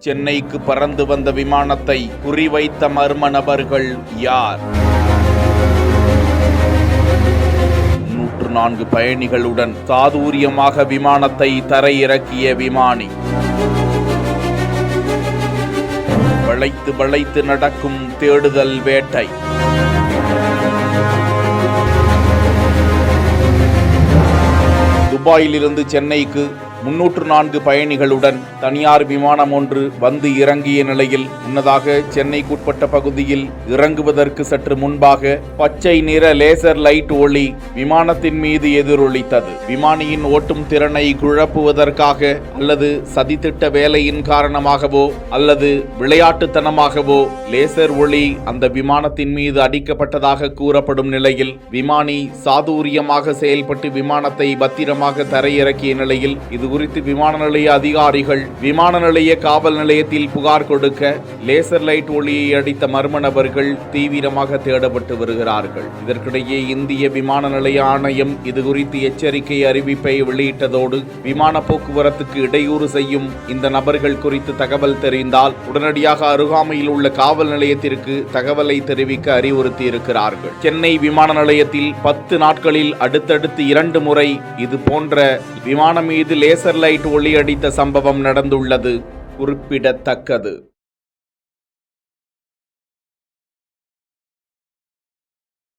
சென்னைக்கு பறந்து வந்த விமானத்தை குறிவைத்த மர்ம நபர்கள் யார்? 104 பயணிகளுடன் சாதுரியமாக விமானத்தை தரையிறக்கிய விமானி. வளைத்து வளைத்து நடக்கும் தேடுதல் வேட்டை. துபாயிலிருந்து சென்னைக்கு 304 பயணிகளுடன் தனியார் விமானம் ஒன்று வந்து இறங்கிய நிலையில் முன்னதாக சென்னைக்குட்பட்ட பகுதியில் இறங்குவதற்கு சற்று முன்பாக பச்சை நிற லேசர் லைட் ஒளி விமானத்தின் மீது எதிரொலித்தது. விமானியின் ஓட்டும் திறனை குழப்புவதற்காக அல்லது சதித்திட்ட வேலையின் காரணமாகவோ அல்லது விளையாட்டுத்தனமாகவோ லேசர் ஒளி அந்த விமானத்தின் மீது அடிக்கப்பட்டதாக கூறப்படும் நிலையில் விமானி சாதுரியமாக செயல்பட்டு விமானத்தை பத்திரமாக தரையிறக்கிய நிலையில் இது குறித்து விமான நிலைய அதிகாரிகள் விமான நிலைய காவல் நிலையத்தில் புகார் கொடுக்க லேசர் லைட் ஒளியை அடித்த மர்ம நபர்கள் தீவிரமாக தேடப்பட்டு வருகிறார்கள். இதற்கிடையே இந்திய விமான நிலைய ஆணையம் இது குறித்து எச்சரிக்கை அறிவிப்பை வெளியிட்டதோடு விமான போக்குவரத்துக்கு இடையூறு செய்யும் இந்த நபர்கள் குறித்து தகவல் தெரிந்தால் உடனடியாக அருகாமையில் உள்ள காவல் நிலையத்திற்கு தகவலை தெரிவிக்க அறிவுறுத்தி இருக்கிறார்கள். சென்னை விமான நிலையத்தில் 10 நாட்களில் அடுத்தடுத்து 2 முறை இது போன்ற விமானம் மீது லேசர் லைட் ஒளி அடித்த சம்பவம் நடந்துள்ளது குறிப்பிடத்தக்கது.